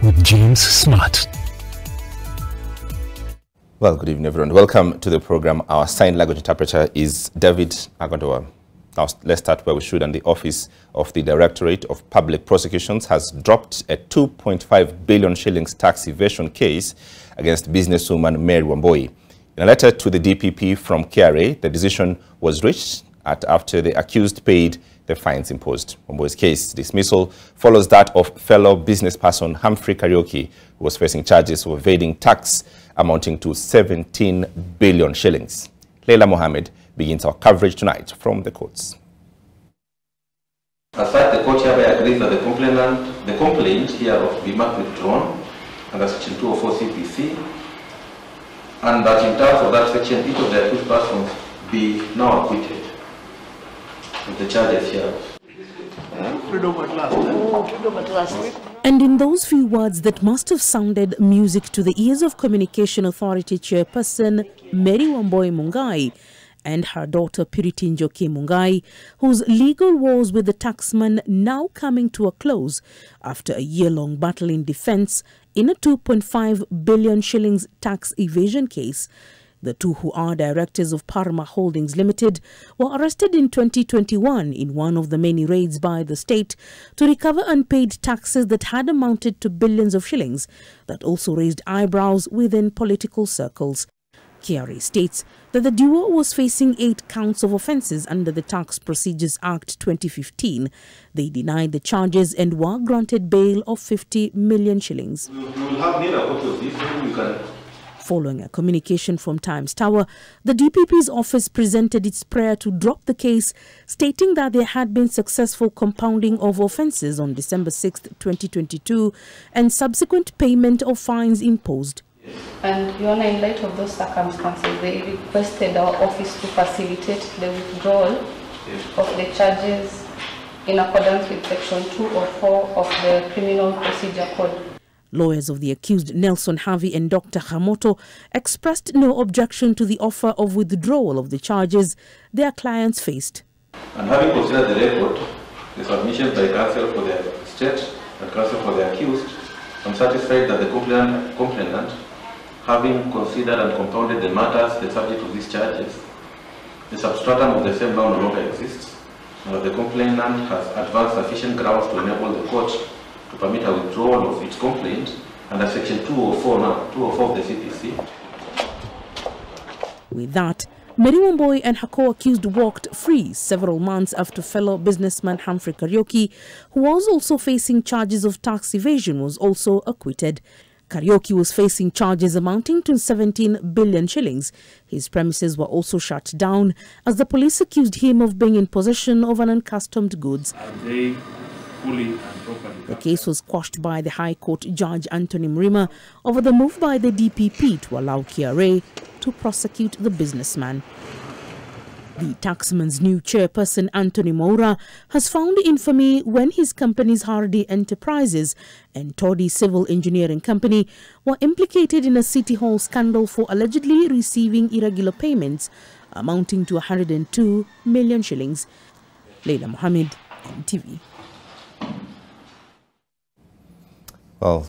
with James Smart. Well, good evening, everyone. Welcome to the program. Our sign language interpreter is David Agondoa. Now, let's start where we should. And the Office of the Directorate of Public Prosecutions has dropped a 2.5 billion shillings tax evasion case against businesswoman Mary Wambui. In a letter to the DPP from KRA, the decision was reached after the accused paid the fines imposed. Wambui's case dismissal follows that of fellow business person Humphrey Kariuki, who was facing charges of evading tax amounting to 17 billion shillings. Leila Mohammed begins our coverage tonight from the courts. As such, the court hereby agrees that the complaint hereof be marked withdrawn under section 204 CPC, and that in terms of that section, each of the accused persons be now acquitted of the charges hereof. And in those few words that must have sounded music to the ears of Communication Authority Chairperson Mary Wambui Mungai and her daughter Purity Njoki Mungai, whose legal wars with the taxman now coming to a close after a year-long battle in defense in a 2.5 billion shillings tax evasion case. The two, who are directors of Parma Holdings Limited, were arrested in 2021 in one of the many raids by the state to recover unpaid taxes that had amounted to billions of shillings, that also raised eyebrows within political circles. KRA states that the duo was facing 8 counts of offences under the Tax Procedures Act 2015. They denied the charges and were granted bail of 50 million shillings. We will have need a copy of this, so we can. Following a communication from Times Tower, the DPP's office presented its prayer to drop the case, stating that there had been successful compounding of offences on December 6, 2022 and subsequent payment of fines imposed. And Your Honor, in light of those circumstances, they requested our office to facilitate the withdrawal of the charges in accordance with Section 204 of the Criminal Procedure Code. Lawyers of the accused Nelson Harvey and Dr. Hamoto expressed no objection to the offer of withdrawal of the charges their clients faced. And having considered the record, the submissions by counsel for the state and counsel for the accused, I'm satisfied that the complainant, having considered and compounded the matters the subject of these charges, the substratum of the same now no longer exists, and that the complainant has advanced sufficient grounds to enable the court to permit a withdrawal of its complaint under section 204 of the CPC. With that, Mary Wambui and her co-accused walked free several months after fellow businessman Humphrey Kariuki, who was also facing charges of tax evasion, was also acquitted. Kariuki was facing charges amounting to 17 billion shillings. His premises were also shut down as the police accused him of being in possession of unaccustomed goods. The case was quashed by the High Court Judge Anthony Mrima over the move by the DPP to allow KRA to prosecute the businessman. The taxman's new chairperson, Anthony Moura, has found infamy when his company's Hardy Enterprises and Toddy Civil Engineering Company were implicated in a City Hall scandal for allegedly receiving irregular payments amounting to 102 million shillings. Leila Mohammed, NTV. Well,